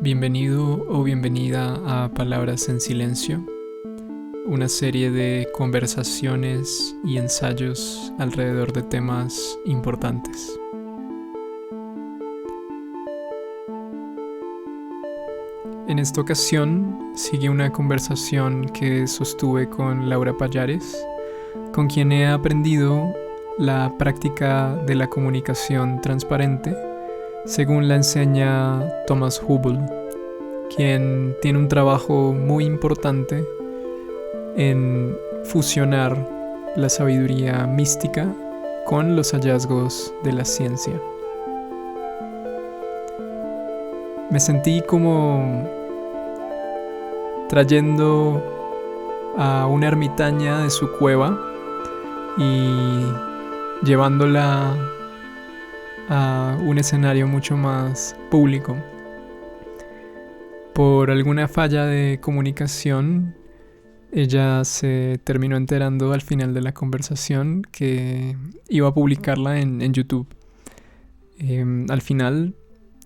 Bienvenido o bienvenida a Palabras en Silencio, una serie de conversaciones y ensayos alrededor de temas importantes. En esta ocasión sigue una conversación que sostuve con Laura Pallares, con quien he aprendido la práctica de la comunicación transparente, según la enseña Thomas Hübl, quien tiene un trabajo muy importante en fusionar la sabiduría mística con los hallazgos de la ciencia. Me sentí como trayendo a una ermitaña de su cueva y llevándola a un escenario mucho más público. Por alguna falla de comunicación, ella se terminó enterando al final de la conversación que iba a publicarla en YouTube. Al final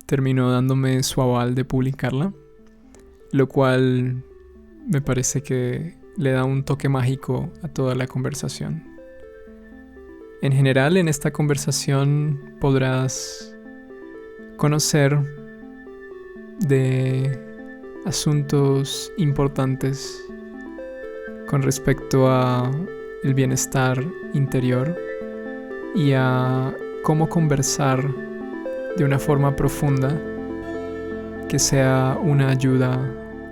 terminó dándome su aval de publicarla, lo cual me parece que le da un toque mágico a toda la conversación. En general, en esta conversación podrás conocer de asuntos importantes con respecto a el bienestar interior y a cómo conversar de una forma profunda que sea una ayuda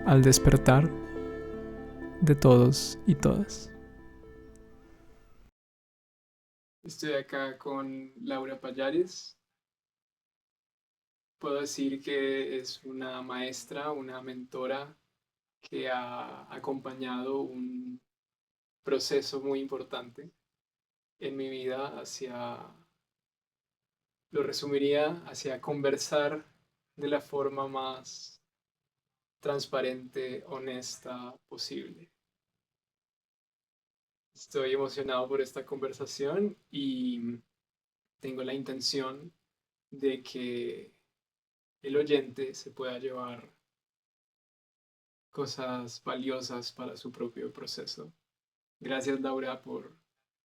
al despertar de todos y todas. Estoy acá con Laura Pallares. Puedo decir que es una maestra, una mentora que ha acompañado un proceso muy importante en mi vida lo resumiría hacia conversar de la forma más transparente, honesta posible. Estoy emocionado por esta conversación y tengo la intención de que el oyente se pueda llevar cosas valiosas para su propio proceso. Gracias, Laura, por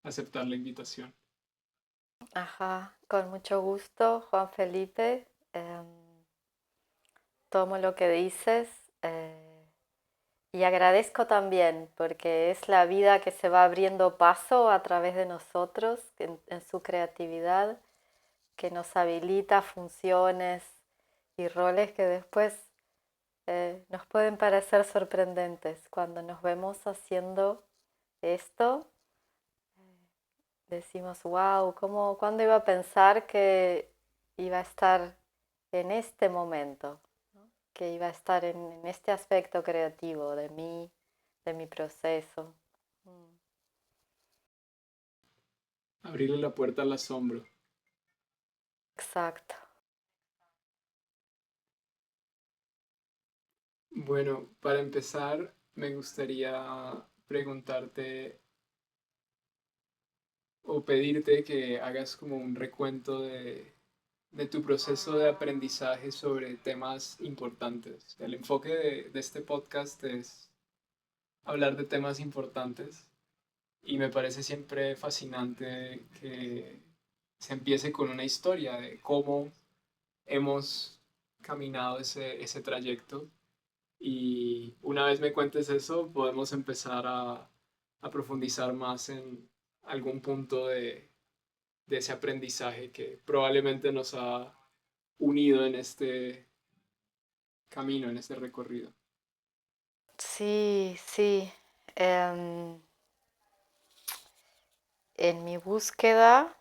aceptar la invitación. Ajá, con mucho gusto, Juan Felipe. Tomo lo que dices y agradezco también porque es la vida que se va abriendo paso a través de nosotros en su creatividad, que nos habilita funciones y roles que después nos pueden parecer sorprendentes. Cuando nos vemos haciendo esto, decimos, wow, ¿cuándo iba a pensar que iba a estar en este momento, ¿no? Que iba a estar en este aspecto creativo de mi proceso? Mm. Abrirle la puerta al asombro. Exacto. Bueno, para empezar, me gustaría preguntarte o pedirte que hagas como un recuento de tu proceso de aprendizaje sobre temas importantes. El enfoque de este podcast es hablar de temas importantes y me parece siempre fascinante que se empiece con una historia de cómo hemos caminado ese trayecto. Y una vez me cuentes eso, podemos empezar a profundizar más en algún punto de ese aprendizaje que probablemente nos ha unido en este camino, en este recorrido. Sí, sí. Em, en mi búsqueda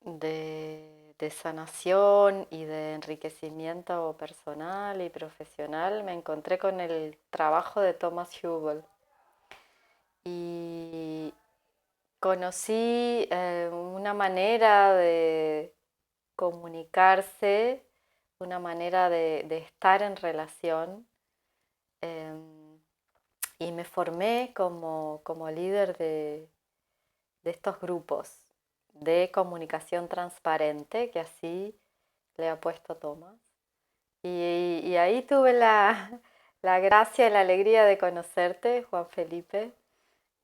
de sanación y de enriquecimiento personal y profesional me encontré con el trabajo de Thomas Hübl y conocí una manera de comunicarse, una manera de estar en relación, em, y me formé como líder de estos grupos de comunicación transparente, que así le ha puesto Thomas. Y ahí tuve la gracia y la alegría de conocerte, Juan Felipe.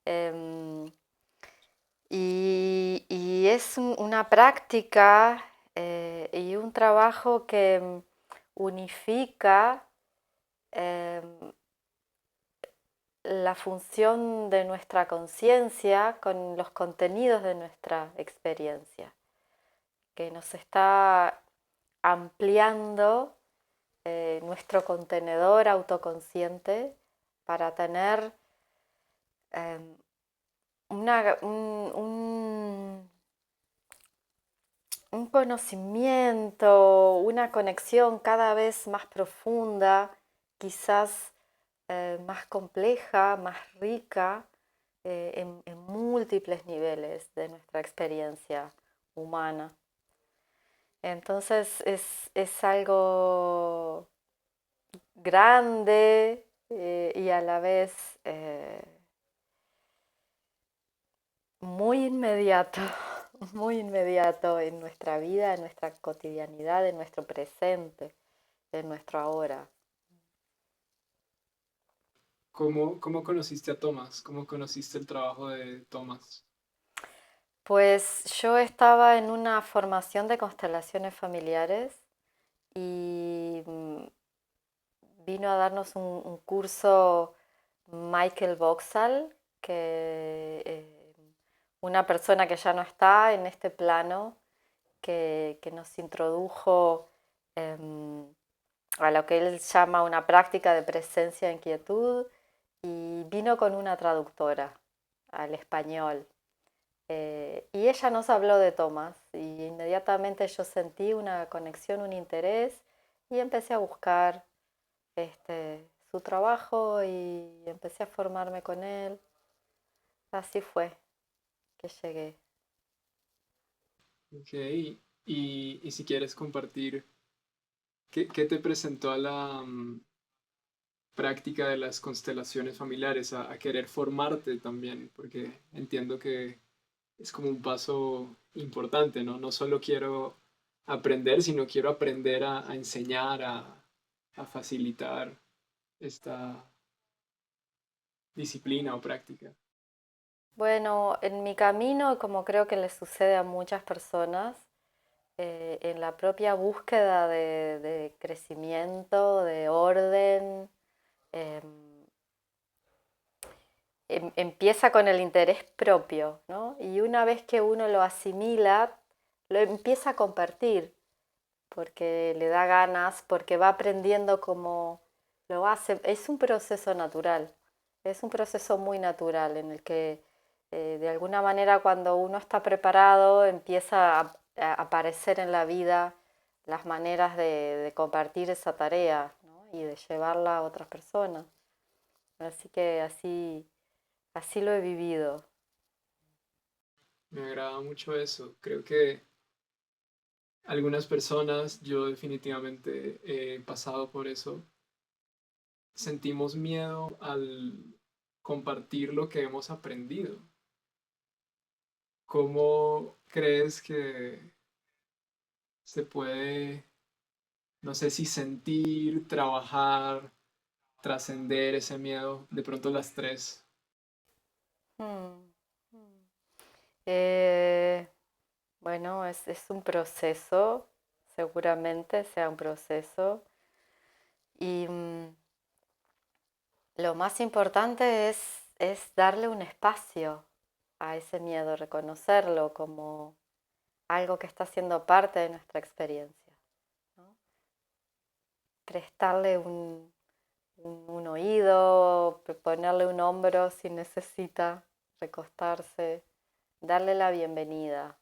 Em, y es una práctica y un trabajo que unifica em, la función de nuestra conciencia con los contenidos de nuestra experiencia, que nos está ampliando nuestro contenedor autoconsciente para tener eh, un conocimiento, una conexión cada vez más profunda, quizás más compleja, más rica, en múltiples niveles de nuestra experiencia humana. Entonces es algo grande y a la vez muy inmediato, muy inmediato en nuestra vida, en nuestra cotidianidad, en nuestro presente, en nuestro ahora. ¿Cómo conociste a Thomas? ¿Cómo conociste el trabajo de Thomas? Pues yo estaba en una formación de constelaciones familiares y vino a darnos un curso Michael Boxall, que una persona que ya no está en este plano, que nos introdujo a lo que él llama una práctica de presencia en quietud, y vino con una traductora al español. Y ella nos habló de Thomas y inmediatamente yo sentí una conexión, un interés y empecé a buscar su trabajo y empecé a formarme con él. Así fue que llegué. Ok, y si quieres compartir, ¿qué te presentó a la práctica de las constelaciones familiares, a querer formarte también? Porque entiendo que es como un paso importante, ¿no? No solo quiero aprender, sino quiero aprender a enseñar, a facilitar esta disciplina o práctica. Bueno, en mi camino, como creo que le sucede a muchas personas, en la propia búsqueda de crecimiento, de orden, em, empieza con el interés propio, ¿no? Y una vez que uno lo asimila, lo empieza a compartir, porque le da ganas, porque va aprendiendo cómo lo hace. Es un proceso natural, es un proceso muy natural en el que de alguna manera cuando uno está preparado empieza a aparecer en la vida las maneras de compartir esa tarea, ¿no? Y de llevarla a otras personas. Así que así lo he vivido. Me agrada mucho eso. Creo que algunas personas, yo definitivamente he pasado por eso, sentimos miedo al compartir lo que hemos aprendido. ¿Cómo crees que se puede, no sé si sentir, trabajar, trascender ese miedo? De pronto las tres. Mm, mm. Eh, bueno, es un proceso, seguramente sea un proceso. Y lo más importante es darle un espacio a ese miedo, reconocerlo como algo que está siendo parte de nuestra experiencia, ¿no? Prestarle un oído, ponerle un hombro si necesita, recostarse, darle la bienvenida.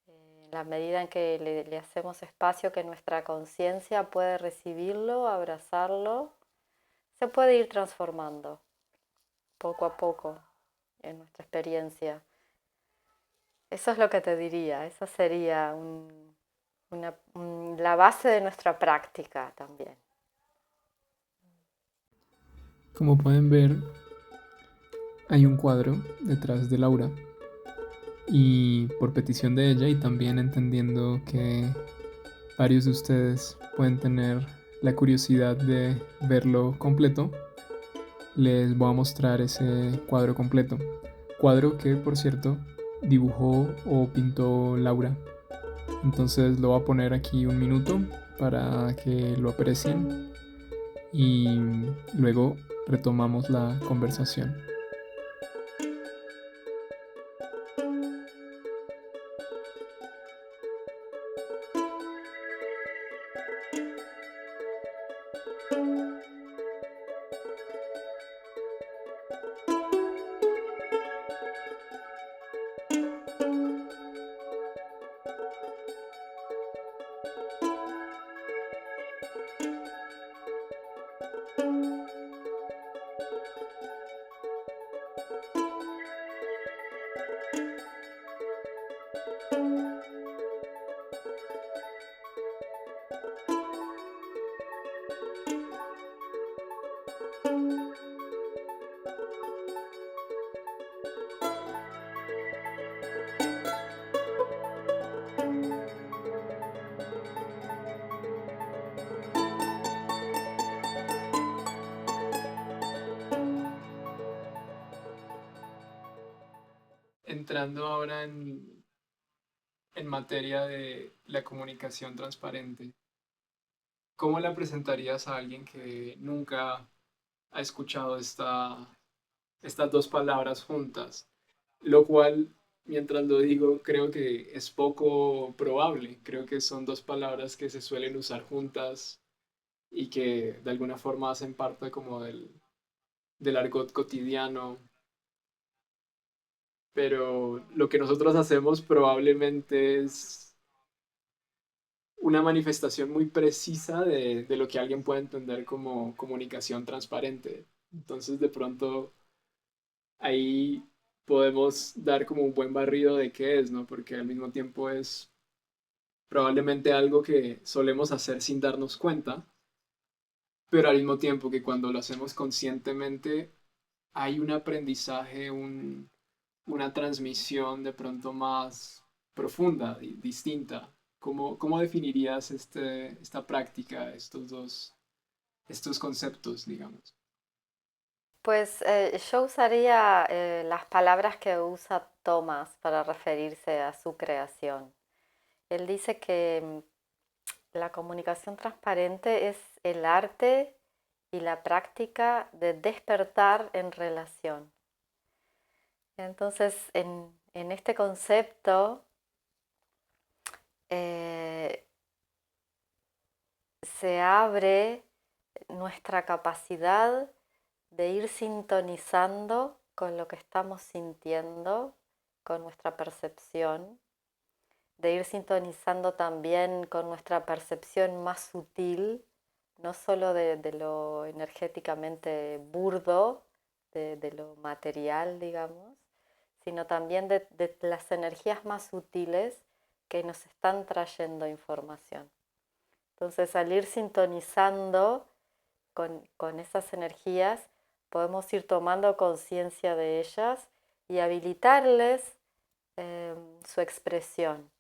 En la medida en que le hacemos espacio, que nuestra conciencia puede recibirlo, abrazarlo, se puede ir transformando poco a poco en nuestra experiencia. Eso es lo que te diría, esa sería la base de nuestra práctica también. Como pueden ver, hay un cuadro detrás de Laura y por petición de ella y también entendiendo que varios de ustedes pueden tener la curiosidad de verlo completo, les voy a mostrar ese cuadro completo. Cuadro que, por cierto, dibujó o pintó Laura. Entonces lo voy a poner aquí un minuto para que lo aprecien y luego retomamos la conversación. Entrando ahora en materia de la comunicación transparente, ¿cómo la presentarías a alguien que nunca ha escuchado estas dos palabras juntas? Lo cual, mientras lo digo, creo que es poco probable. Creo que son dos palabras que se suelen usar juntas y que de alguna forma hacen parte como del argot cotidiano, pero lo que nosotros hacemos probablemente es una manifestación muy precisa de lo que alguien puede entender como comunicación transparente. Entonces, de pronto, ahí podemos dar como un buen barrido de qué es, ¿no? Porque al mismo tiempo es probablemente algo que solemos hacer sin darnos cuenta, pero al mismo tiempo que cuando lo hacemos conscientemente hay un aprendizaje, una transmisión de pronto más profunda, distinta. ¿Cómo definirías esta práctica, estos conceptos, digamos? Pues yo usaría las palabras que usa Thomas para referirse a su creación. Él dice que la comunicación transparente es el arte y la práctica de despertar en relación. Entonces, en este concepto eh, se abre nuestra capacidad de ir sintonizando con lo que estamos sintiendo, con nuestra percepción, de ir sintonizando también con nuestra percepción más sutil, no solo de lo energéticamente burdo, de lo material, digamos, sino también de las energías más sutiles que nos están trayendo información. Entonces, al ir sintonizando con esas energías, podemos ir tomando conciencia de ellas y habilitarles su expresión.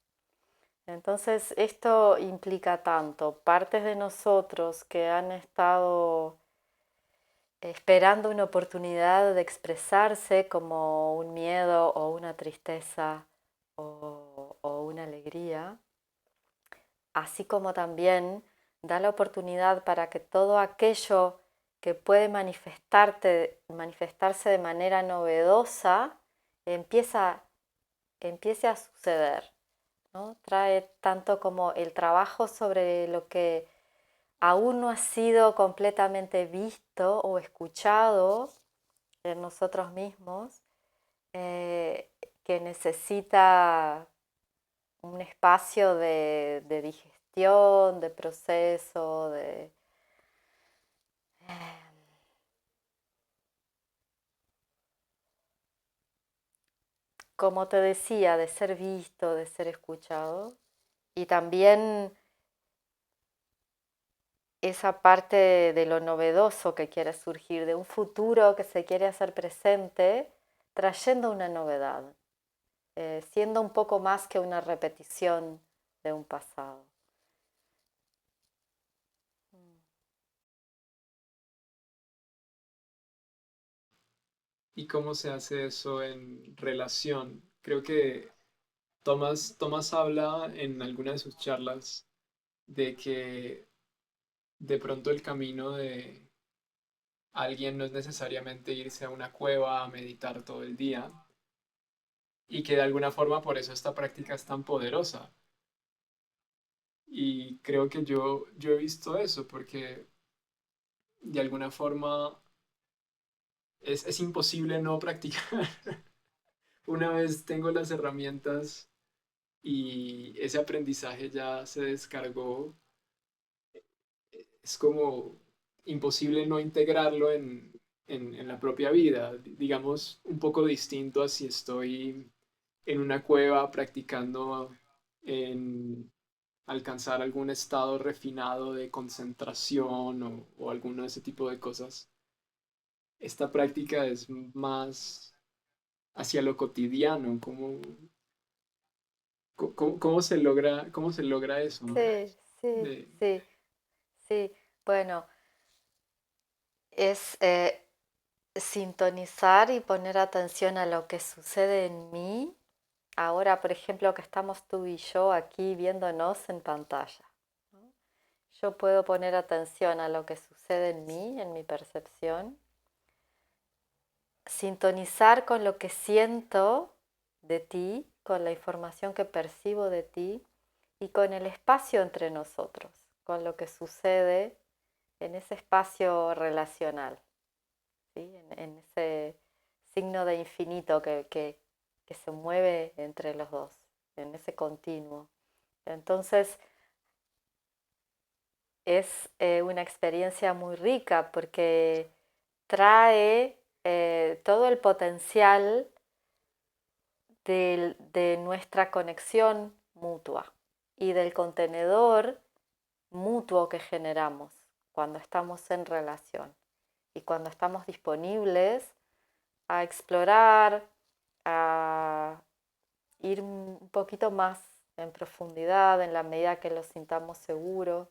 Entonces, esto implica tanto partes de nosotros que han estado esperando una oportunidad de expresarse, como un miedo o una tristeza o una alegría, así como también da la oportunidad para que todo aquello que puede manifestarse de manera novedosa empiece a suceder, ¿no? Trae tanto como el trabajo sobre lo que aún no ha sido completamente visto o escuchado en nosotros mismos, que necesita un espacio de digestión, de proceso, como te decía, de ser visto, de ser escuchado. Y también esa parte de lo novedoso que quiere surgir, de un futuro que se quiere hacer presente, trayendo una novedad, siendo un poco más que una repetición de un pasado. y cómo se hace eso en relación. Creo que Thomas habla en alguna de sus charlas de que de pronto el camino de alguien no es necesariamente irse a una cueva a meditar todo el día y que de alguna forma por eso esta práctica es tan poderosa. Y creo que yo he visto eso porque de alguna forma es imposible no practicar. Una vez tengo las herramientas y ese aprendizaje ya se descargó, es como imposible no integrarlo en la propia vida. Digamos, un poco distinto a si estoy en una cueva practicando en alcanzar algún estado refinado de concentración o alguno de ese tipo de cosas. Esta práctica es más hacia lo cotidiano, cómo se logra eso, ¿no? Sí, sí, De, sí, sí. Bueno, es sintonizar y poner atención a lo que sucede en mí. Ahora, por ejemplo, que estamos tú y yo aquí viéndonos en pantalla, ¿no? Yo puedo poner atención a lo que sucede en mí, en mi percepción, sintonizar con lo que siento de ti, con la información que percibo de ti y con el espacio entre nosotros, con lo que sucede en ese espacio relacional, ¿sí? En ese signo de infinito que se mueve entre los dos, en ese continuo. Entonces es una experiencia muy rica porque trae todo el potencial de nuestra conexión mutua y del contenedor mutuo que generamos cuando estamos en relación y cuando estamos disponibles a explorar, a ir un poquito más en profundidad en la medida que lo sintamos seguro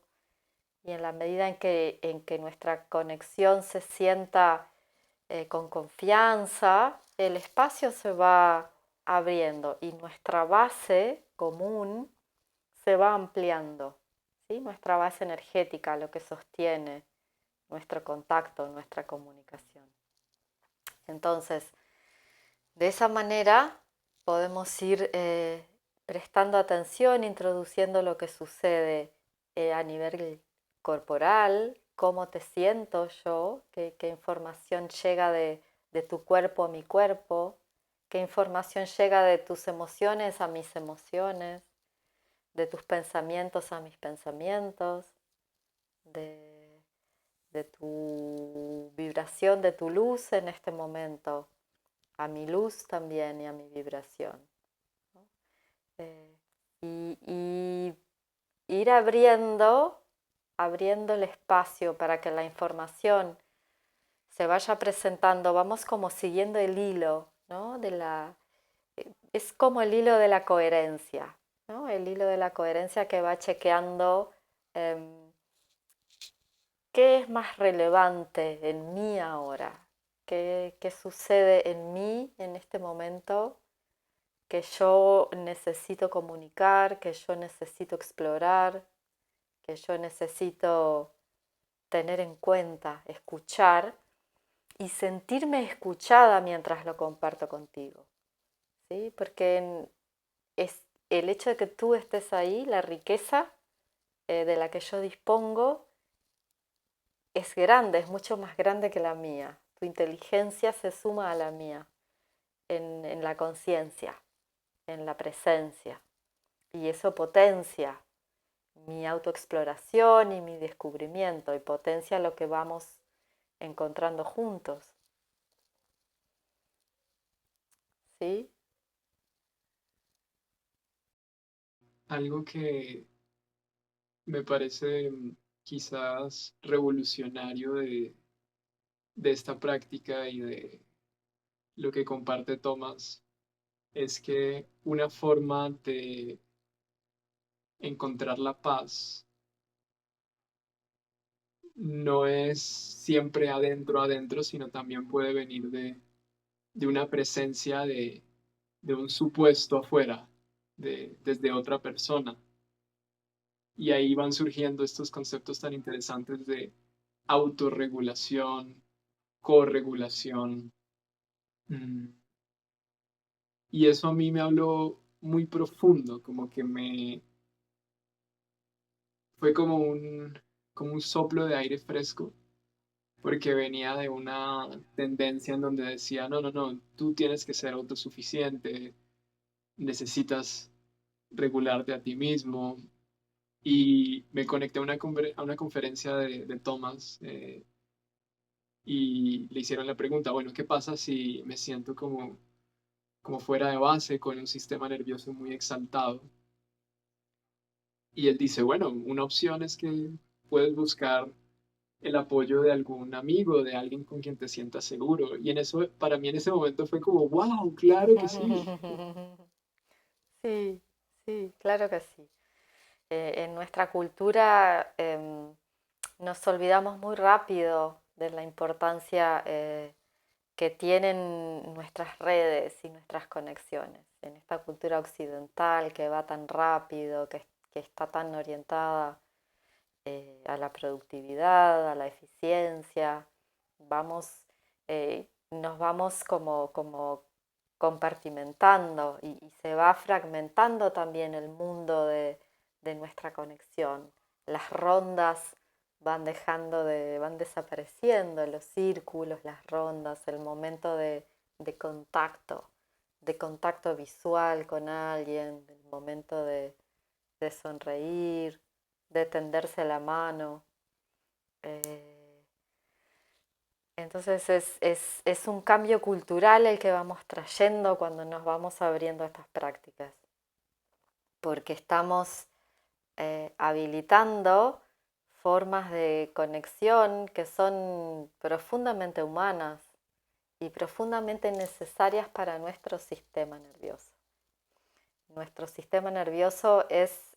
y en la medida en que nuestra conexión se sienta con confianza, el espacio se va abriendo y nuestra base común se va ampliando, ¿sí? Nuestra base energética, lo que sostiene nuestro contacto, nuestra comunicación. Entonces, de esa manera podemos ir prestando atención, introduciendo lo que sucede a nivel corporal, cómo te siento yo, qué información llega de tu cuerpo a mi cuerpo, qué información llega de tus emociones a mis emociones, de tus pensamientos a mis pensamientos, de, de tu vibración, de tu luz en este momento, a mi luz también y a mi vibración, ¿no? Y ir abriendo el espacio para que la información se vaya presentando, vamos como siguiendo el hilo, ¿no? Es como el hilo de la coherencia, ¿no? El hilo de la coherencia que va chequeando qué es más relevante en mí ahora, qué sucede en mí en este momento que yo necesito comunicar, que yo necesito explorar, que yo necesito tener en cuenta, escuchar y sentirme escuchada mientras lo comparto contigo, ¿sí? Porque es el hecho de que tú estés ahí, la riqueza de la que yo dispongo es grande, es mucho más grande que la mía. Tu inteligencia se suma a la mía en la conciencia, en la presencia. Y eso potencia mi autoexploración y mi descubrimiento y potencia lo que vamos encontrando juntos. ¿Sí? algo que me parece quizás revolucionario de esta práctica y de lo que comparte Thomas es que una forma de encontrar la paz no es siempre adentro adentro, sino también puede venir de de una presencia de un supuesto afuera, desde otra persona. Y ahí van surgiendo estos conceptos tan interesantes de autorregulación, corregulación. mm, Y eso a mí me habló muy profundo, como que fue como un soplo de aire fresco, porque venía de una tendencia en donde decía, no, no, no, tú tienes que ser autosuficiente, necesitas regularte a ti mismo. Y me conecté a una conferencia de Thomas, y le hicieron la pregunta, bueno, ¿qué pasa si me siento como fuera de base, con un sistema nervioso muy exaltado? Y él dice, bueno, una opción es que puedes buscar el apoyo de algún amigo, de alguien con quien te sientas seguro. Y en eso, para mí en ese momento fue como, wow, claro que sí. Sí, sí, claro que sí. En nuestra cultura nos olvidamos muy rápido de la importancia que tienen nuestras redes y nuestras conexiones. En esta cultura occidental que va tan rápido, que está tan orientada a la productividad, a la eficiencia, nos vamos como compartimentando y se va fragmentando también el mundo de nuestra conexión. Las rondas van desapareciendo, los círculos, las rondas, el momento de de contacto visual con alguien, el momento de sonreír, de tenderse la mano. Eh, entonces es un cambio cultural el que vamos trayendo cuando nos vamos abriendo a estas prácticas, porque estamos habilitando formas de conexión que son profundamente humanas y profundamente necesarias para nuestro sistema nervioso. Nuestro sistema nervioso es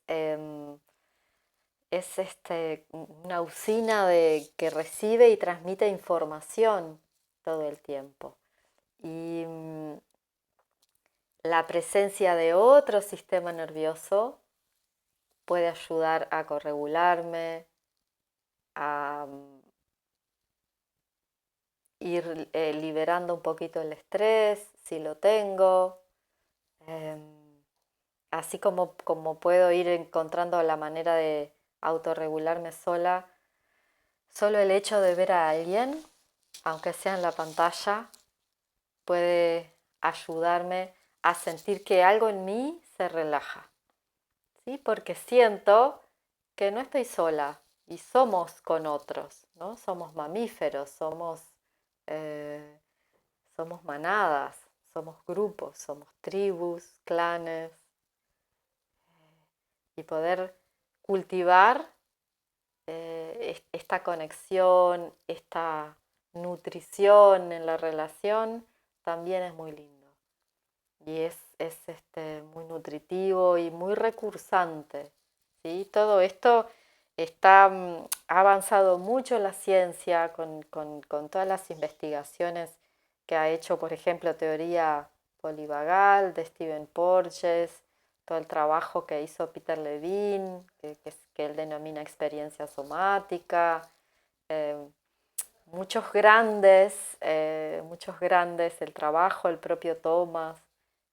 una usina que recibe y transmite información todo el tiempo. Y la presencia de otro sistema nervioso puede ayudar a corregularme, a ir liberando un poquito el estrés si lo tengo, así como puedo ir encontrando la manera de autorregularme sola. Solo el hecho de ver a alguien, aunque sea en la pantalla, puede ayudarme a sentir que algo en mí se relaja, ¿sí? Porque siento que no estoy sola y somos con otros, ¿no? Somos mamíferos, eh, somos manadas, somos grupos, somos tribus, clanes, y poder cultivar esta conexión, esta nutrición en la relación también es muy lindo. Y es muy nutritivo y muy recursante, ¿sí? Todo esto ha avanzado mucho la ciencia con todas las investigaciones que ha hecho, por ejemplo, teoría polivagal de Stephen Porges, todo el trabajo que hizo Peter Levine, que él denomina experiencia somática, eh, muchos grandes, el trabajo, el propio Thomas,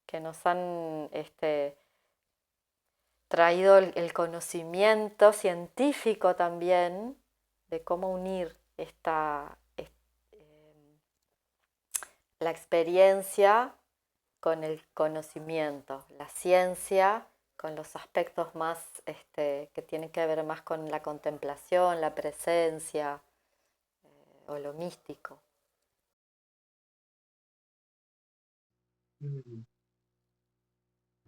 que nos han traído el conocimiento científico también de cómo unir la experiencia con el conocimiento, la ciencia con los aspectos más que tienen que ver más con la contemplación, la presencia o lo místico. Mm.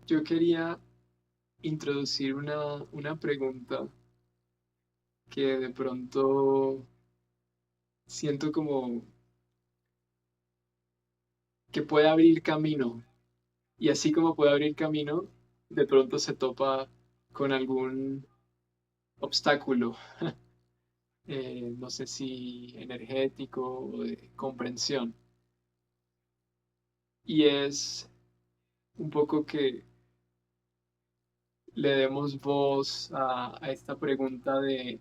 Yo quería introducir una pregunta que de pronto siento como que puede abrir camino. Y así como puede abrir camino, de pronto se topa con algún obstáculo, no sé si energético o de comprensión. y es un poco que le demos voz a esta pregunta de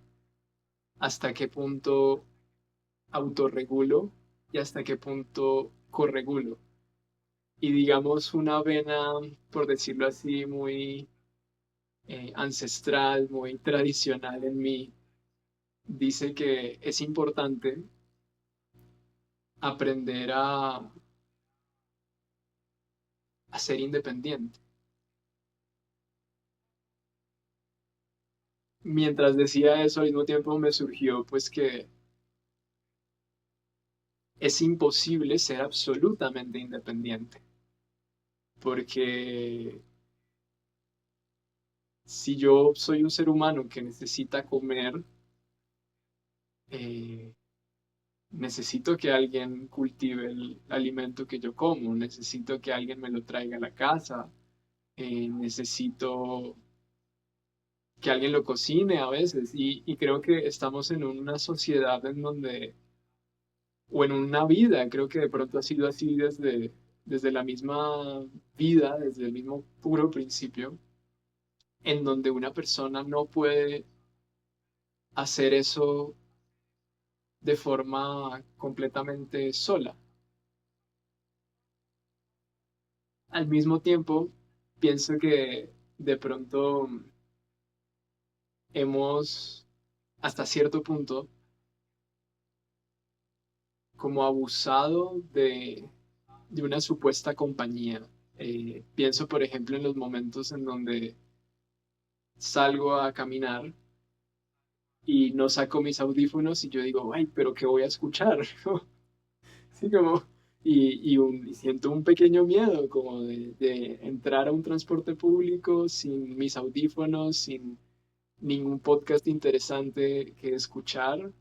hasta qué punto autorregulo y hasta qué punto corregulo. Y digamos una vena, por decirlo así, muy ancestral, muy tradicional en mí, dice que es importante aprender a ser independiente. Mientras decía eso, al mismo tiempo me surgió pues que es imposible ser absolutamente independiente, porque si yo soy un ser humano que necesita comer, eh, necesito que alguien cultive el alimento que yo como, necesito que alguien me lo traiga a la casa, necesito que alguien lo cocine a veces. Y creo que estamos en una sociedad en donde, o en una vida, creo que de pronto ha sido así desde la misma vida, desde el mismo puro principio, en donde una persona no puede hacer eso de forma completamente sola. Al mismo tiempo, pienso que de pronto hemos, hasta cierto punto, como abusado de una supuesta compañía. Pienso, por ejemplo, en los momentos en donde salgo a caminar y no saco mis audífonos y yo digo, ay, pero ¿qué voy a escuchar? Sí, como, y siento un pequeño miedo como de entrar a un transporte público sin mis audífonos, sin ningún podcast interesante que escuchar.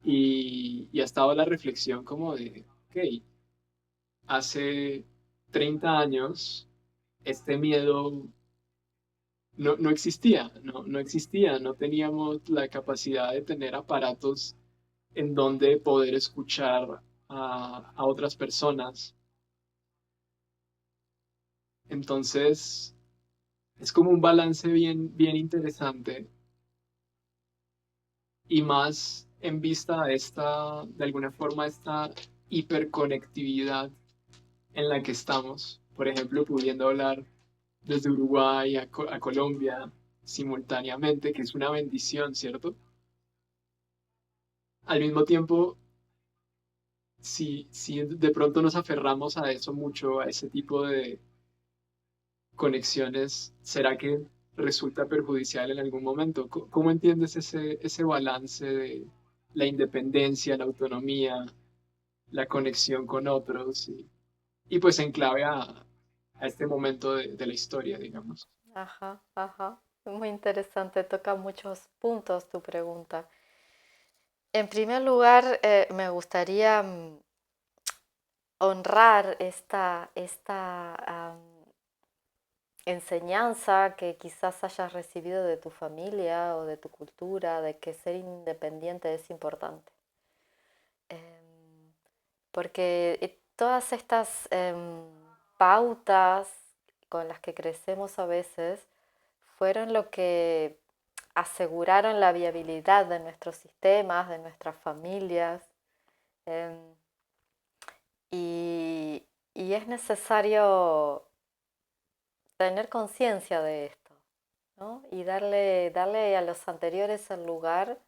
Y ha estado la reflexión como de, ok, hace 30 años este miedo no existía, no existía, no teníamos la capacidad de tener aparatos en donde poder escuchar a otras personas. Entonces, es como un balance bien interesante y más en vista de esta, de alguna forma, esta hiperconectividad en la que estamos. Por ejemplo, pudiendo hablar desde Uruguay a Colombia simultáneamente, que es una bendición, ¿cierto? Al mismo tiempo, si de pronto nos aferramos a eso mucho, a ese tipo de conexiones, ¿será que resulta perjudicial en algún momento? ¿Cómo entiendes ese balance de la independencia, la autonomía, la conexión con otros y pues en clave a este momento de la historia, digamos? Ajá, ajá. Muy interesante, toca muchos puntos tu pregunta. En primer lugar, me gustaría honrar esta enseñanza que quizás hayas recibido de tu familia o de tu cultura, de que ser independiente es importante. Em, Porque todas estas pautas con las que crecemos a veces fueron lo que aseguraron la viabilidad de nuestros sistemas, de nuestras familias. em, y, y es necesario tener conciencia de esto, ¿no? Y darle a los anteriores el lugar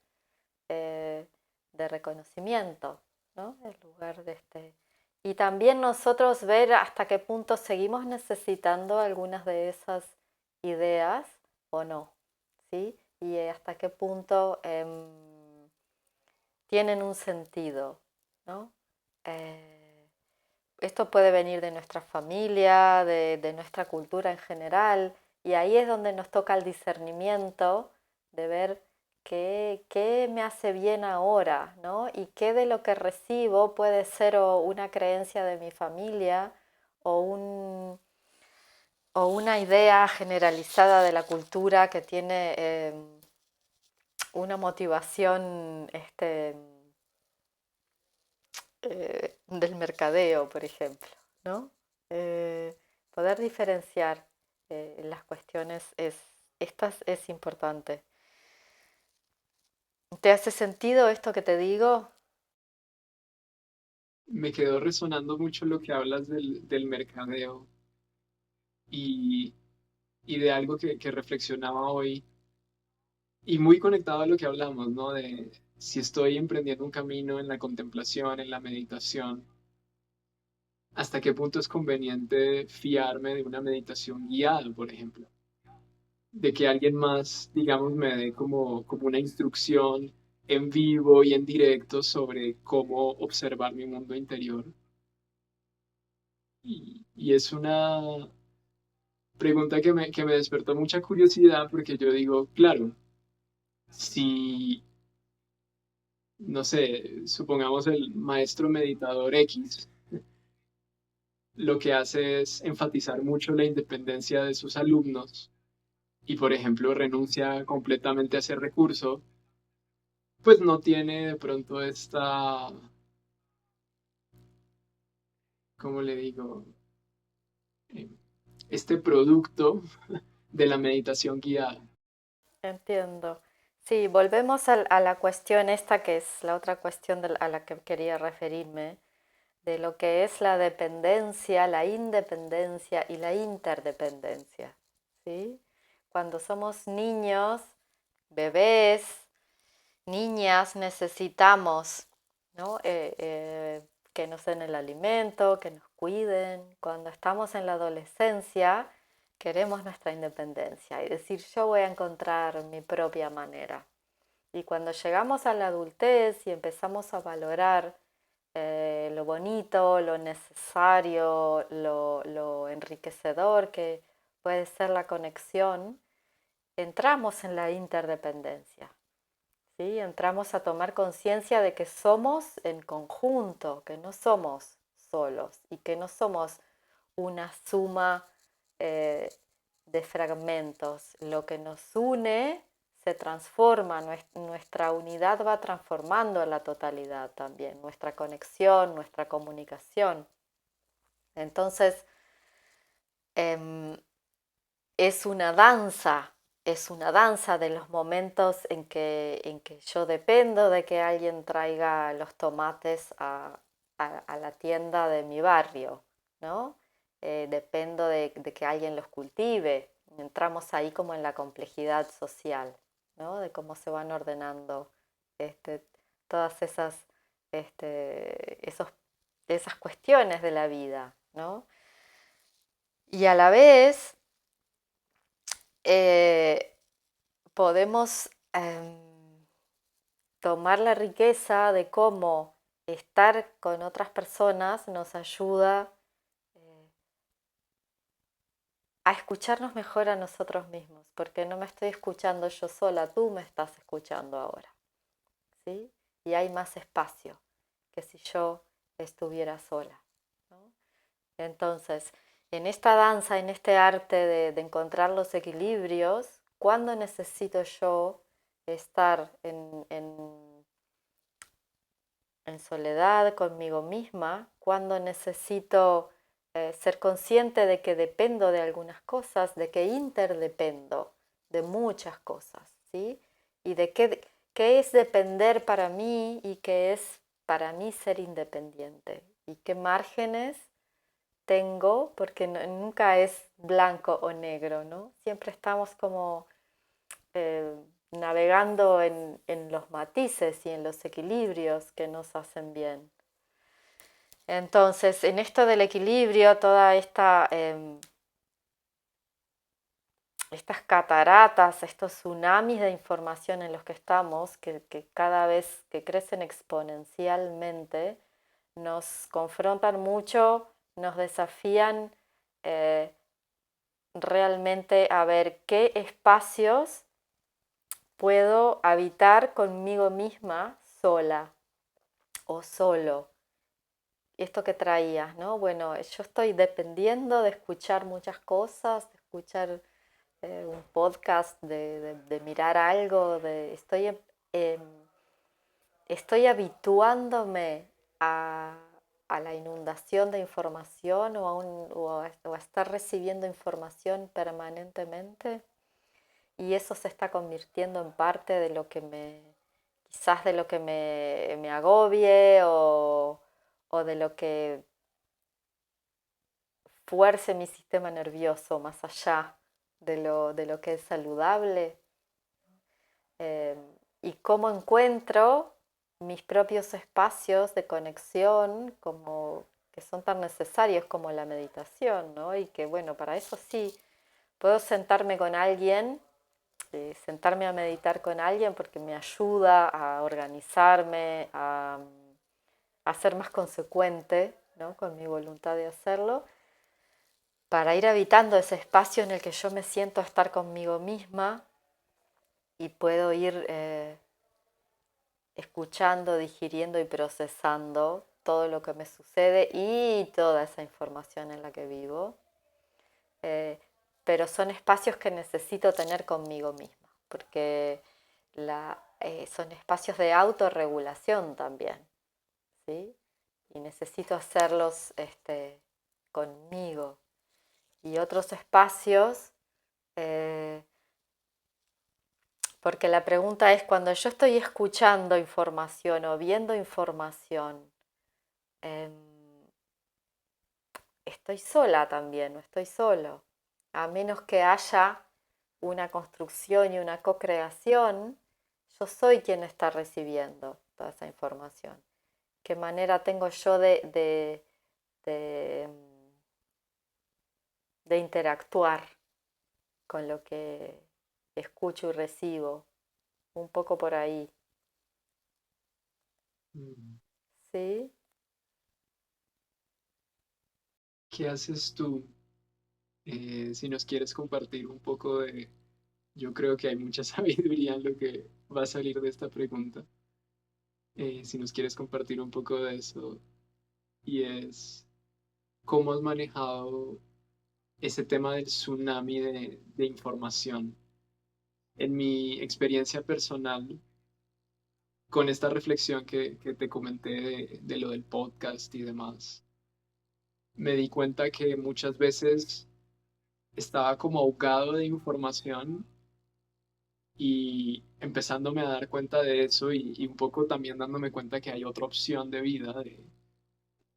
eh, de reconocimiento, ¿no? El lugar de este. Y también nosotros ver hasta qué punto seguimos necesitando algunas de esas ideas o no, ¿sí? Y hasta qué punto tienen un sentido, ¿no? Eh, Esto puede venir de nuestra familia, de nuestra cultura en general, y ahí es donde nos toca el discernimiento de ver qué me hace bien ahora, ¿no? Y qué de lo que recibo puede ser o una creencia de mi familia o, o una idea generalizada de la cultura que tiene una motivación del mercadeo, por ejemplo, ¿no? Poder diferenciar las cuestiones es importante. ¿Te hace sentido esto que te digo? Me quedó resonando mucho lo que hablas del mercadeo y, y de algo que reflexionaba hoy y muy conectado a lo que hablamos, ¿no? De si estoy emprendiendo un camino en la contemplación, en la meditación, hasta qué punto es conveniente fiarme de una meditación guiada, por ejemplo, de que alguien más, digamos, me dé como una instrucción en vivo y en directo sobre cómo observar mi mundo interior. Y es una pregunta que me despertó mucha curiosidad porque yo digo, claro, si, no sé, supongamos el maestro meditador X, lo que hace es enfatizar mucho la independencia de sus alumnos y, por ejemplo, renuncia completamente a ese recurso, pues no tiene de pronto ¿cómo le digo? Eh, Este producto de la meditación guiada. Entiendo. Sí, volvemos a la cuestión esta que es la otra cuestión a la que quería referirme, de lo que es la dependencia, la independencia y la interdependencia. ¿Sí? Cuando somos niños, bebés, niñas, necesitamos, ¿no? Que nos den el alimento, que nos cuiden. Cuando estamos en la adolescencia, queremos nuestra independencia y decir yo voy a encontrar mi propia manera. Y cuando llegamos a la adultez y empezamos a valorar lo bonito, lo necesario, lo enriquecedor que puede ser la conexión, entramos en la interdependencia. ¿Sí? Entramos a tomar conciencia de que somos en conjunto, que no somos solos y que no somos una suma eh, de fragmentos. Lo que nos une se transforma, nuestra unidad va transformando la totalidad también, nuestra conexión, nuestra comunicación. Entonces, eh, es una danza, es una danza de los momentos en que yo dependo de que alguien traiga los tomates a la tienda de mi barrio, ¿no? Dependo de que alguien los cultive. Entramos ahí como en la complejidad social, ¿no? De cómo se van ordenando este, todas esos, esas cuestiones de la vida, ¿no? Y a la vez eh, podemos tomar la riqueza de cómo estar con otras personas nos ayuda eh, a escucharnos mejor a nosotros mismos, porque no me estoy escuchando yo sola, tú me estás escuchando ahora, ¿sí? Y hay más espacio que si yo estuviera sola, ¿no? Entonces, en esta danza, en este arte de encontrar los equilibrios, ¿cuándo necesito yo estar en soledad conmigo misma? ¿Cuándo necesito ser consciente de que dependo de algunas cosas, de que interdependo de muchas cosas, ¿sí? Y de qué es depender para mí y qué es para mí ser independiente? ¿Y qué márgenes tengo? Porque nunca es blanco o negro, ¿no? Siempre estamos como eh, navegando en los matices y en los equilibrios que nos hacen bien. Entonces, en esto del equilibrio, toda estas cataratas, estos tsunamis de información en los que estamos, que cada vez que crecen exponencialmente, nos confrontan mucho, nos desafían eh, realmente a ver qué espacios puedo habitar conmigo misma sola o solo. Esto que traías, ¿no? Bueno, yo estoy dependiendo de escuchar muchas cosas, de escuchar un podcast, de mirar algo, estoy habituándome a, a la inundación de información o a estar recibiendo información permanentemente, y eso se está convirtiendo en parte de lo que quizás de lo que me agobie o de lo que fuerce mi sistema nervioso más allá de lo que es saludable. Eh, y cómo encuentro mis propios espacios de conexión como que son tan necesarios como la meditación, ¿no? Y que bueno, para eso sí, puedo sentarme con alguien, sentarme a meditar con alguien porque me ayuda a organizarme, a ser más consecuente, ¿no? Con mi voluntad de hacerlo, para ir habitando ese espacio en el que yo me siento a estar conmigo misma y puedo ir escuchando, digiriendo y procesando todo lo que me sucede y toda esa información en la que vivo. Pero son espacios que necesito tener conmigo misma, porque son espacios de autorregulación también, ¿sí? Y necesito hacerlos conmigo. Y otros espacios, porque la pregunta es, cuando yo estoy escuchando información o viendo información, estoy sola también, no estoy solo. A menos que haya una construcción y una co-creación, yo soy quien está recibiendo toda esa información. ¿Qué manera tengo yo de, de interactuar con lo que escucho y recibo? Un poco por ahí. ¿Sí? ¿Qué haces tú? Si nos quieres compartir un poco de... Yo creo que hay mucha sabiduría en lo que va a salir de esta pregunta. Si nos quieres compartir un poco de eso, y es cómo has manejado ese tema del tsunami de información. En mi experiencia personal, con esta reflexión que te comenté de lo del podcast y demás, me di cuenta que muchas veces estaba como ahogado de información y empezándome a dar cuenta de eso y un poco también dándome cuenta que hay otra opción de vida,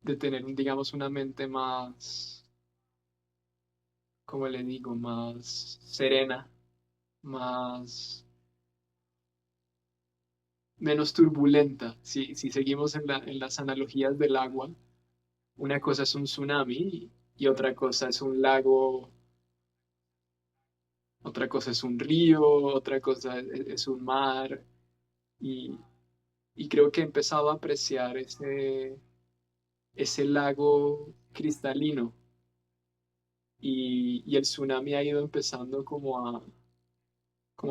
de tener, digamos, una mente más, como le digo, más serena, más, menos turbulenta. Si seguimos en las analogías del agua, una cosa es un tsunami y otra cosa es un lago, otra cosa es un río, otra cosa es un mar. Y, y creo que he empezado a apreciar ese lago cristalino y el tsunami ha ido empezando como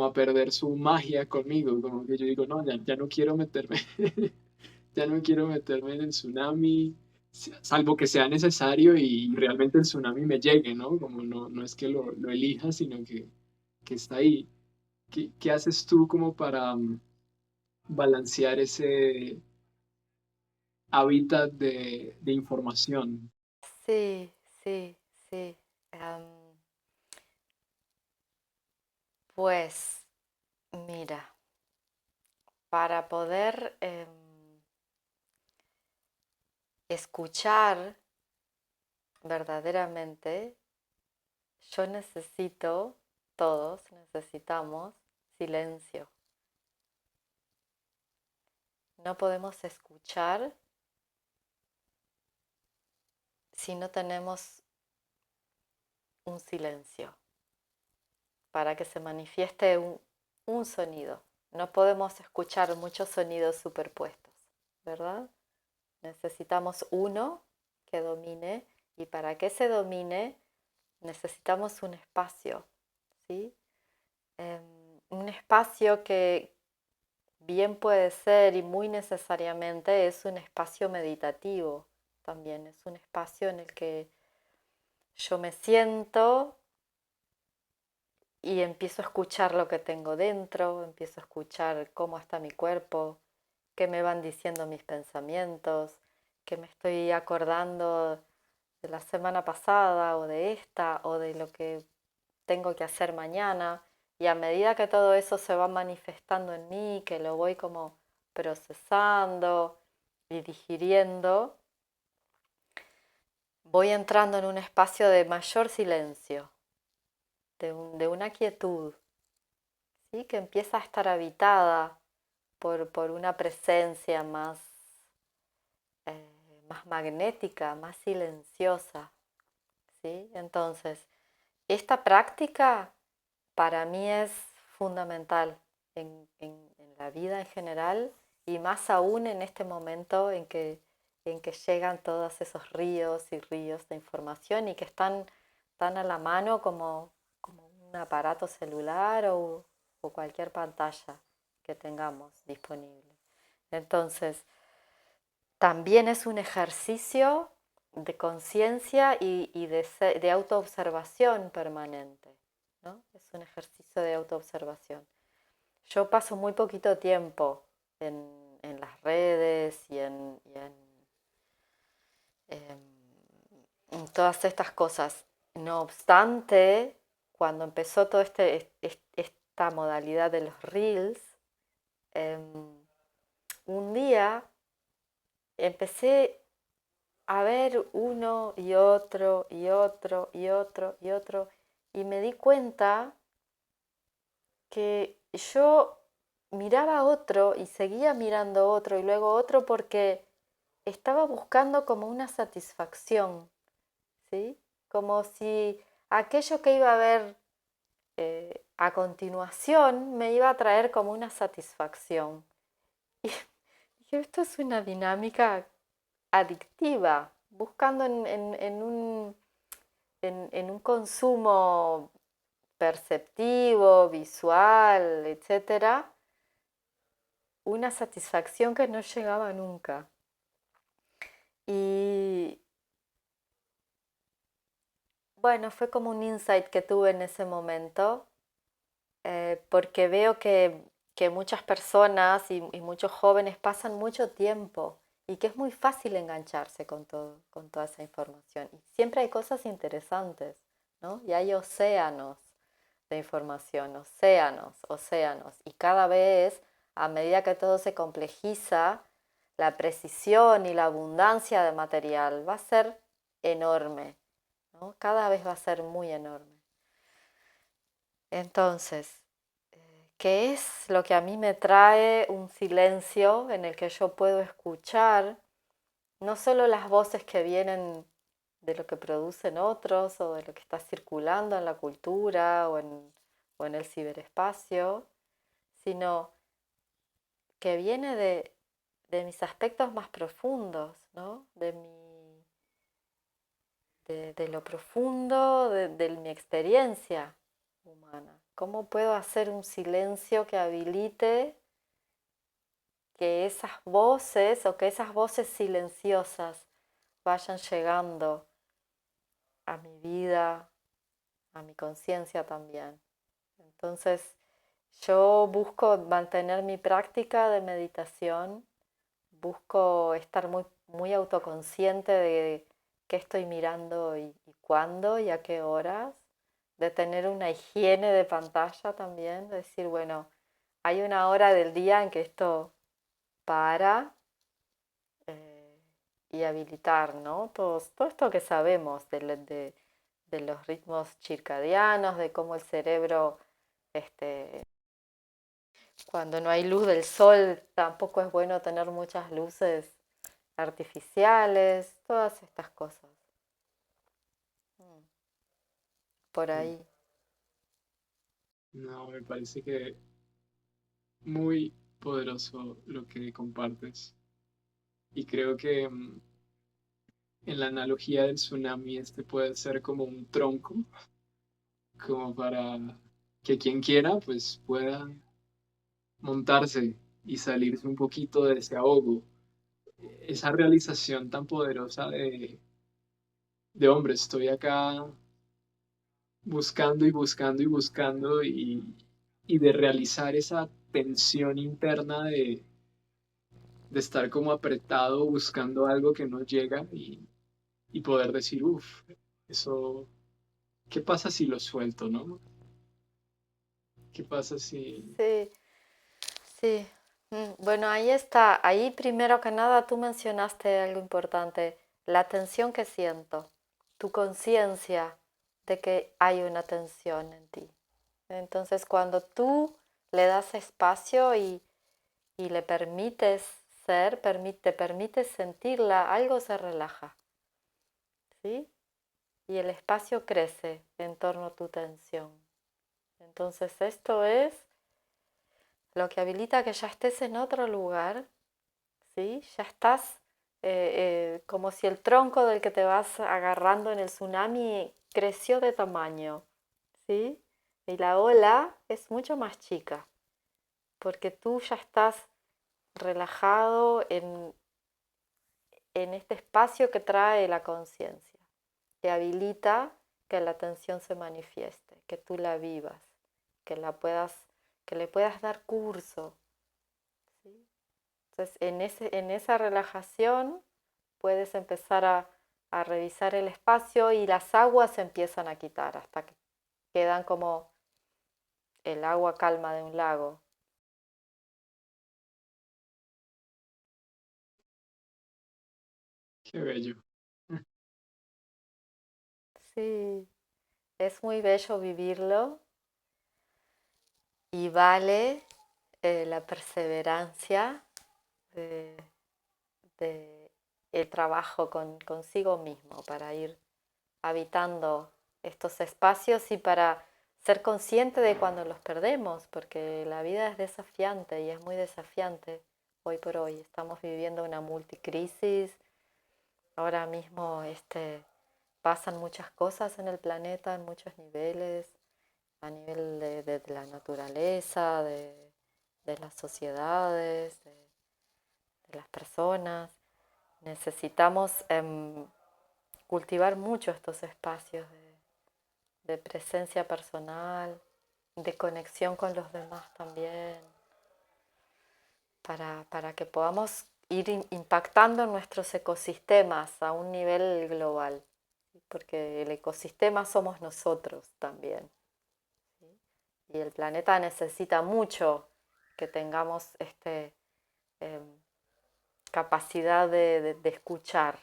a perder su magia conmigo, como que yo digo, no, ya no quiero meterme, ya no quiero meterme en el tsunami, salvo que sea necesario y realmente el tsunami me llegue, ¿no? Como no es que lo elija, sino que está ahí. ¿Qué haces tú como para balancear ese hábitat de información? Sí, sí, sí. Em, pues mira, para poder escuchar verdaderamente, yo necesito, todos necesitamos silencio. No podemos escuchar si no tenemos un silencio para que se manifieste un sonido. No podemos escuchar muchos sonidos superpuestos, ¿verdad? Necesitamos uno que domine, y para que se domine necesitamos un espacio, ¿sí? Un espacio que bien puede ser y muy necesariamente es un espacio meditativo también, es un espacio en el que yo me siento y empiezo a escuchar lo que tengo dentro, empiezo a escuchar cómo está mi cuerpo, qué me van diciendo mis pensamientos, que me estoy acordando de la semana pasada o de esta o de lo que tengo que hacer mañana. Y a medida que todo eso se va manifestando en mí, que lo voy como procesando y digiriendo, voy entrando en un espacio de mayor silencio, de una quietud, ¿sí? Que empieza a estar habitada por una presencia más magnética, más silenciosa, ¿sí? Entonces, esta práctica para mí es fundamental en la vida en general y más aún en este momento en que llegan todos esos ríos y ríos de información y que están tan a la mano como un aparato celular o cualquier pantalla que tengamos disponible. Entonces, también es un ejercicio de conciencia y de autoobservación permanente, ¿no? Es un ejercicio de autoobservación. Yo paso muy poquito tiempo en las redes en todas estas cosas. No obstante, cuando empezó toda esta modalidad de los reels, un día empecé a ver uno y otro y otro y otro y otro y me di cuenta que yo miraba otro y seguía mirando otro y luego otro porque estaba buscando como una satisfacción, ¿sí? Como si aquello que iba a ver a continuación me iba a traer como una satisfacción. Y dije, esto es una dinámica adictiva, buscando en un consumo perceptivo, visual, etcétera, una satisfacción que no llegaba nunca. Y bueno, fue como un insight que tuve en ese momento, porque veo que muchas personas y muchos jóvenes pasan mucho tiempo y que es muy fácil engancharse con toda esa información. Y siempre hay cosas interesantes, ¿no? Y hay océanos de información, océanos, océanos. Y cada vez, a medida que todo se complejiza, la precisión y la abundancia de material va a ser enorme, ¿no? Cada vez va a ser muy enorme. Entonces, ¿qué es lo que a mí me trae un silencio en el que yo puedo escuchar no solo las voces que vienen de lo que producen otros o de lo que está circulando en la cultura o en el ciberespacio, sino que viene de mis aspectos más profundos, ¿no? De lo profundo de mi experiencia humana. ¿Cómo puedo hacer un silencio que habilite que esas voces o que esas voces silenciosas vayan llegando a mi vida, a mi conciencia también? Entonces, yo busco mantener mi práctica de meditación, busco estar muy autoconsciente de qué estoy mirando y cuándo y a qué horas, de tener una higiene de pantalla también, de decir, bueno, hay una hora del día en que esto para eh, y habilitar, ¿no? Todo esto que sabemos de los ritmos circadianos, de cómo el cerebro, este, cuando no hay luz del sol, tampoco es bueno tener muchas luces artificiales, todas estas cosas. Por ahí. No, me parece que muy poderoso lo que compartes. Y creo que en la analogía del tsunami, este puede ser como un tronco, como para que quien quiera, pues pueda montarse y salirse un poquito de ese ahogo. Esa realización tan poderosa de hombre, estoy acá buscando y buscando y buscando y de realizar esa tensión interna de estar como apretado buscando algo que no llega y poder decir, uff, eso, ¿qué pasa si lo suelto, no? ¿Qué pasa si... Sí, sí. Bueno, ahí está. Ahí primero que nada tú mencionaste algo importante, la tensión que siento, tu conciencia de que hay una tensión en ti. Entonces cuando tú le das espacio y le permites ser, te permites sentirla, algo se relaja, ¿sí? Y el espacio crece en torno a tu tensión. Entonces esto es lo que habilita que ya estés en otro lugar, ¿sí? Ya estás como si el tronco del que te vas agarrando en el tsunami creció de tamaño, ¿sí? Y la ola es mucho más chica, porque tú ya estás relajado en este espacio que trae la conciencia, que habilita que la atención se manifieste, que tú la vivas, que la puedas, que le puedas dar curso, ¿sí? Entonces, en esa relajación puedes empezar a revisar el espacio y las aguas se empiezan a quitar hasta que quedan como el agua calma de un lago. Qué bello. Sí, es muy bello vivirlo y vale la perseverancia de, de el trabajo consigo mismo para ir habitando estos espacios y para ser consciente de cuando los perdemos, porque la vida es desafiante y es muy desafiante hoy por hoy. Estamos viviendo una multicrisis, ahora mismo pasan muchas cosas en el planeta en muchos niveles, a nivel de la naturaleza, de las sociedades, de las personas. Necesitamos cultivar mucho estos espacios de presencia personal, de conexión con los demás también, para que podamos ir impactando en nuestros ecosistemas a un nivel global, porque el ecosistema somos nosotros también, ¿sí? Y el planeta necesita mucho que tengamos eh, capacidad de escuchar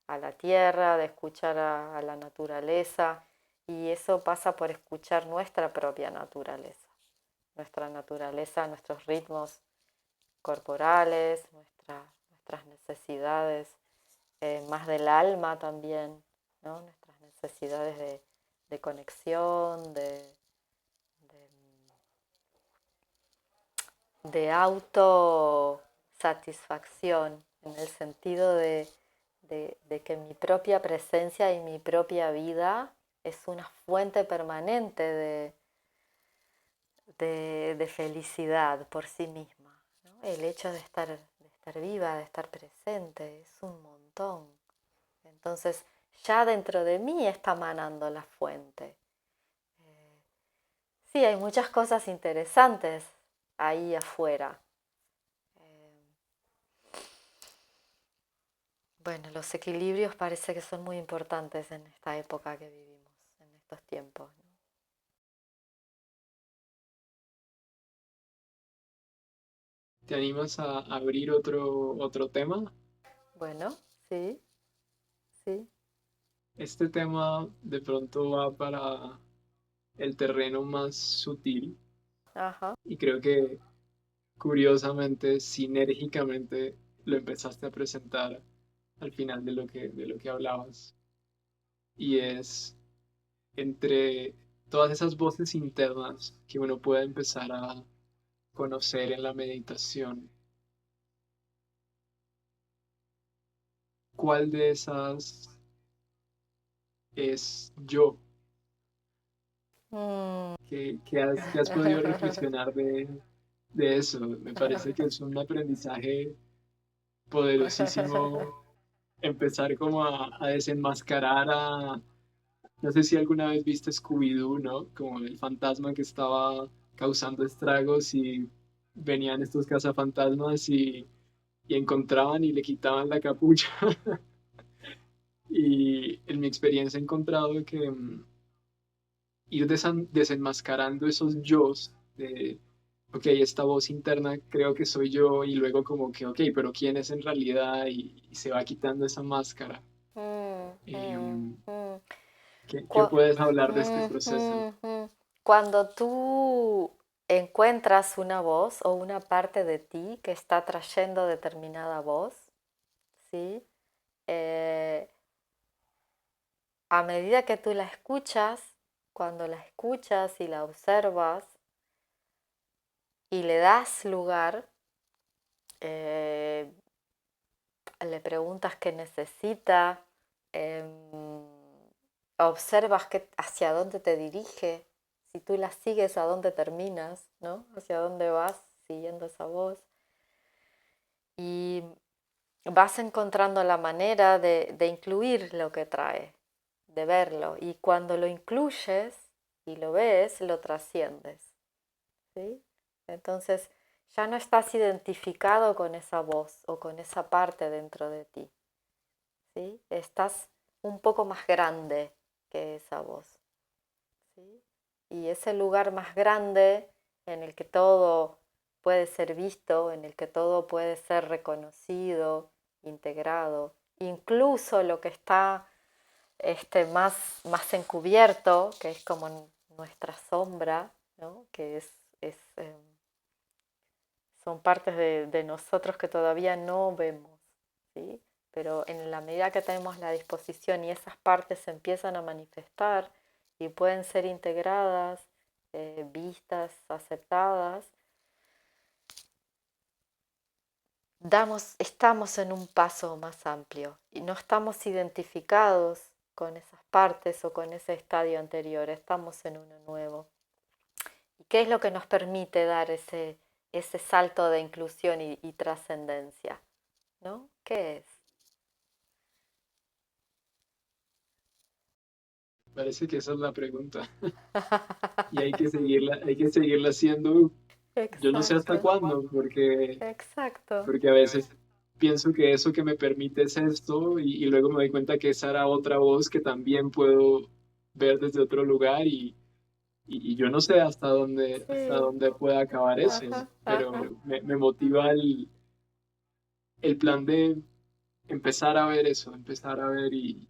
a la tierra, de escuchar a la naturaleza, y eso pasa por escuchar nuestra propia naturaleza, nuestros ritmos corporales, nuestras necesidades, más del alma también, ¿no? Nuestras necesidades de conexión, de autosatisfacción, en el sentido de que mi propia presencia y mi propia vida es una fuente permanente de felicidad por sí misma, ¿no? El hecho de estar viva, de estar presente, es un montón. Entonces, ya dentro de mí está manando la fuente. Sí, hay muchas cosas interesantes ahí afuera. Bueno, los equilibrios parece que son muy importantes en esta época que vivimos, en estos tiempos, ¿no? ¿Te animas a abrir otro tema? Bueno, sí, sí. Este tema de pronto va para el terreno más sutil Ajá. y creo que curiosamente, sinérgicamente, lo empezaste a presentar al final de lo que hablabas. Y es entre todas esas voces internas que uno puede empezar a conocer en la meditación, ¿cuál de esas es yo? Mm. Que has podido reflexionar de eso? Me parece que es un aprendizaje poderosísimo empezar como a desenmascarar a... No sé si alguna vez viste Scooby-Doo, ¿no? Como el fantasma que estaba causando estragos y venían estos cazafantasmas y encontraban y le quitaban la capucha. Y en mi experiencia he encontrado que ir desenmascarando esos yos de, ok, esta voz interna creo que soy yo y luego como que, ok, pero ¿quién es en realidad? Y se va quitando esa máscara. Mm, mm, Em, mm. ¿qué Cua- puedes hablar de este mm, proceso? mm, mm. Cuando tú encuentras una voz o una parte de ti que está trayendo determinada voz, ¿sí? Eh, a medida que tú la escuchas, cuando la escuchas y la observas y le das lugar, eh, le preguntas qué necesita, em, observas hacia dónde te dirige, si tú la sigues a dónde terminas, ¿no? Hacia dónde vas siguiendo esa voz. Y vas encontrando la manera de incluir lo que trae, de verlo. Y cuando lo incluyes y lo ves, lo trasciendes, ¿sí? Entonces ya no estás identificado con esa voz o con esa parte dentro de ti, ¿sí? Estás un poco más grande que esa voz, ¿sí? Y ese lugar más grande en el que todo puede ser visto, en el que todo puede ser reconocido, integrado, incluso lo que está más encubierto, que es como nuestra sombra, ¿no? Que es, son partes de nosotros que todavía no vemos, ¿sí? Pero en la medida que tenemos la disposición y esas partes se empiezan a manifestar y pueden ser integradas, vistas, aceptadas, estamos en un paso más amplio y no estamos identificados con esas partes o con ese estadio anterior, estamos en uno nuevo. ¿Y qué es lo que nos permite dar ese salto de inclusión y trascendencia? ¿No? ¿Qué es? Parece que esa es la pregunta. Y hay que seguirla haciendo, yo no sé hasta Exacto, cuándo, exacto. porque a veces pienso que eso que me permite es esto y luego me doy cuenta que esa era otra voz que también puedo ver desde otro lugar y yo no sé hasta Sí, dónde pueda acabar eso, ajá, pero ajá. me motiva el plan de empezar a ver eso, empezar a ver y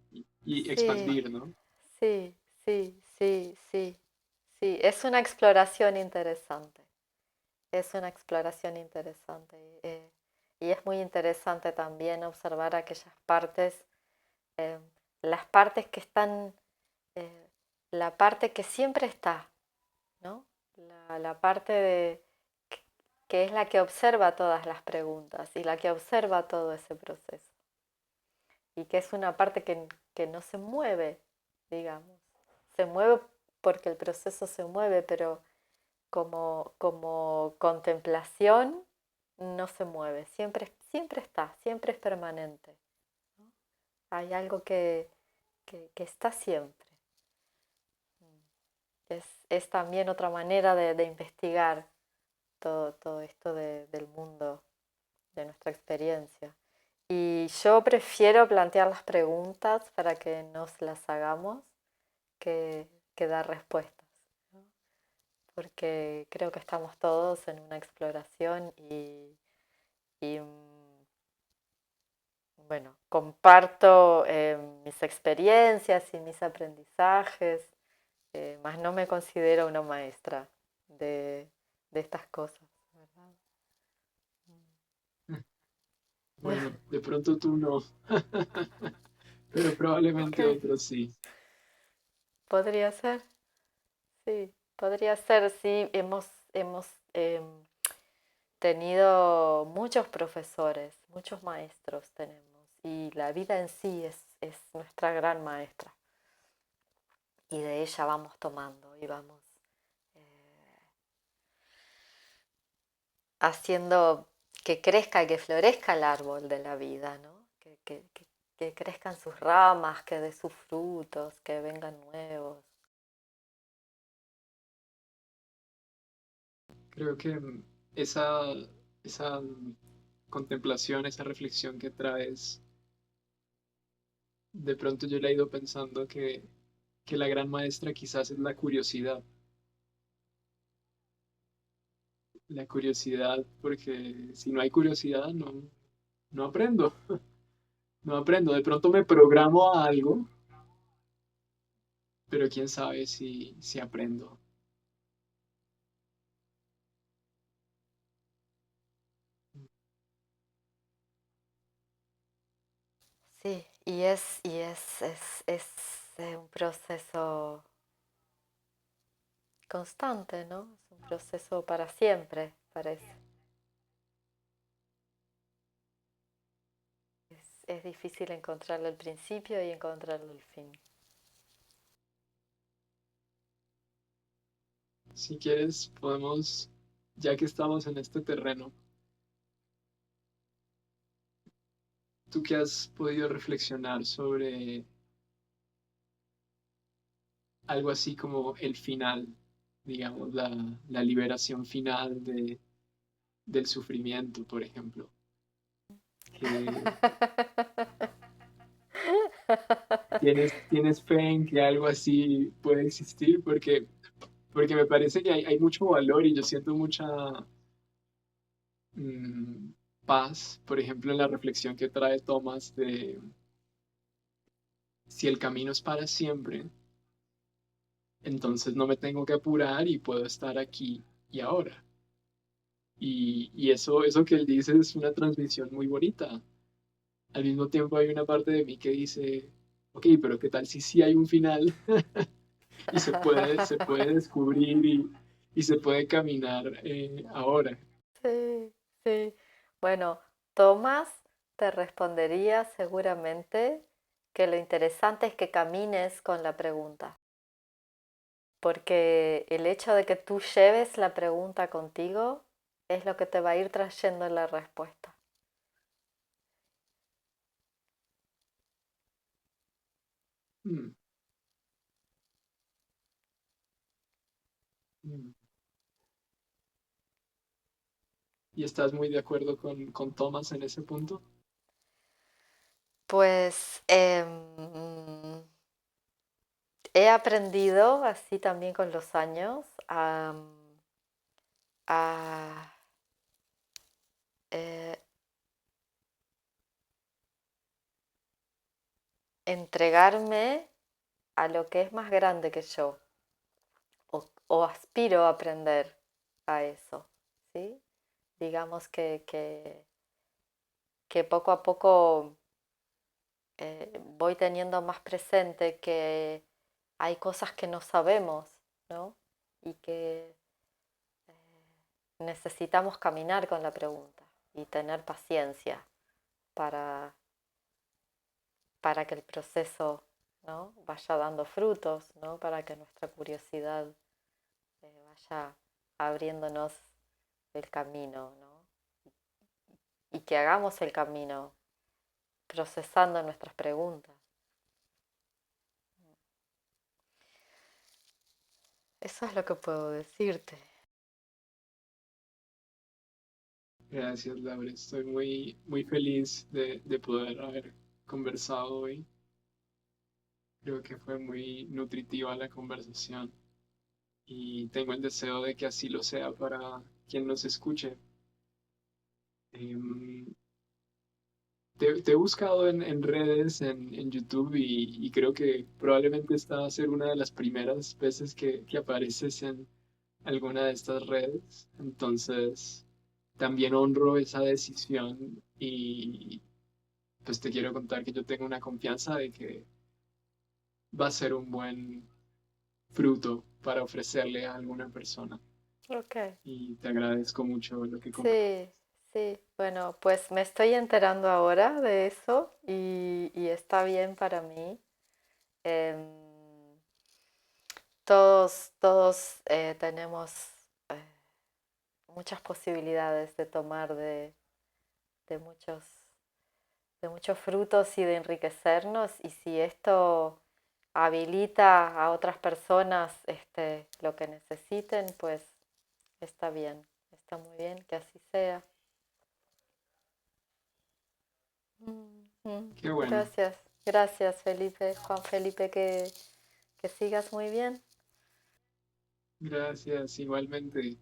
Sí, expandir, ¿no? sí, sí, sí, sí. Sí, es una exploración interesante. Es una exploración interesante. Y es muy interesante también observar aquellas partes, eh, las partes que están, eh, la parte que siempre está, ¿no? La parte que es la que observa todas las preguntas y la que observa todo ese proceso. Y que es una parte que no se mueve, digamos. Se mueve porque el proceso se mueve, pero como contemplación no se mueve, siempre está, siempre es permanente, ¿no? Hay algo que está siempre. Es también otra manera de investigar todo esto del mundo, de nuestra experiencia. Y yo prefiero plantear las preguntas para que nos las hagamos que dar respuestas, ¿no? Porque creo que estamos todos en una exploración y bueno, comparto mis experiencias y mis aprendizajes, más no me considero una maestra de estas cosas, ¿verdad? Bueno, de pronto tú no, pero probablemente Ok, otros sí. podría ser, sí, podría ser, sí, hemos tenido muchos profesores, muchos maestros tenemos, y la vida en sí es nuestra gran maestra, y de ella vamos tomando y vamos eh, haciendo que crezca y que florezca el árbol de la vida, ¿no? Que crezcan sus ramas, que dé sus frutos, que vengan nuevos. Creo que esa, esa contemplación, esa reflexión que traes, de pronto yo le he ido pensando que la gran maestra quizás es la curiosidad, porque si no hay curiosidad no aprendo, no aprendo. De pronto me programo a algo, pero quién sabe si aprendo. Sí, es un proceso constante, ¿no? Es un proceso para siempre, parece. Es difícil encontrarle el principio y encontrarle el fin. Si quieres, podemos, ya que estamos en este terreno, ¿tú qué has podido reflexionar sobre algo así como el final, digamos, la liberación final del sufrimiento, por ejemplo? Que tienes fe en que algo así puede existir, porque me parece que hay mucho valor y yo siento mucha mm, paz, por ejemplo, en la reflexión que trae Thomas de si el camino es para siempre, entonces no me tengo que apurar y puedo estar aquí y ahora. Y eso que él dice es una transmisión muy bonita. Al mismo tiempo hay una parte de mí que dice, ok, pero ¿qué tal si sí hay un final y se puede descubrir y se puede caminar ahora? Sí, sí. Bueno, Tomás te respondería seguramente que lo interesante es que camines con la pregunta, porque el hecho de que tú lleves la pregunta contigo es lo que te va a ir trayendo la respuesta. Mm, mm. ¿Y estás muy de acuerdo con Thomas en ese punto? Pues he aprendido así también con los años a eh, entregarme a lo que es más grande que yo o aspiro a aprender a eso, ¿sí? Digamos que poco a poco voy teniendo más presente que hay cosas que no sabemos, ¿no? Y que necesitamos caminar con la pregunta y tener paciencia para, para que el proceso, ¿no? Vaya dando frutos, ¿no? Para que nuestra curiosidad vaya abriéndonos el camino, ¿no? Y que hagamos el camino procesando nuestras preguntas. Eso es lo que puedo decirte. Gracias, Laura. Estoy muy feliz de poder haber conversado hoy. Creo que fue muy nutritiva la conversación y tengo el deseo de que así lo sea para quien nos escuche. Em, te he buscado en redes, en YouTube y creo que probablemente esta va a ser una de las primeras veces que apareces en alguna de estas redes. Entonces, también honro esa decisión y pues te quiero contar que yo tengo una confianza de que va a ser un buen fruto para ofrecerle a alguna persona. Ok. Y te agradezco mucho lo que Sí, compartes. sí. Bueno, pues me estoy enterando ahora de eso y está bien para mí. Em, todos tenemos eh, muchas posibilidades de tomar de muchos, de muchos frutos y de enriquecernos. Y si esto habilita a otras personas lo que necesiten, pues está bien. Está muy bien, que así sea. Qué bueno. Gracias, gracias Felipe, Juan Felipe, que sigas muy bien. Gracias, igualmente.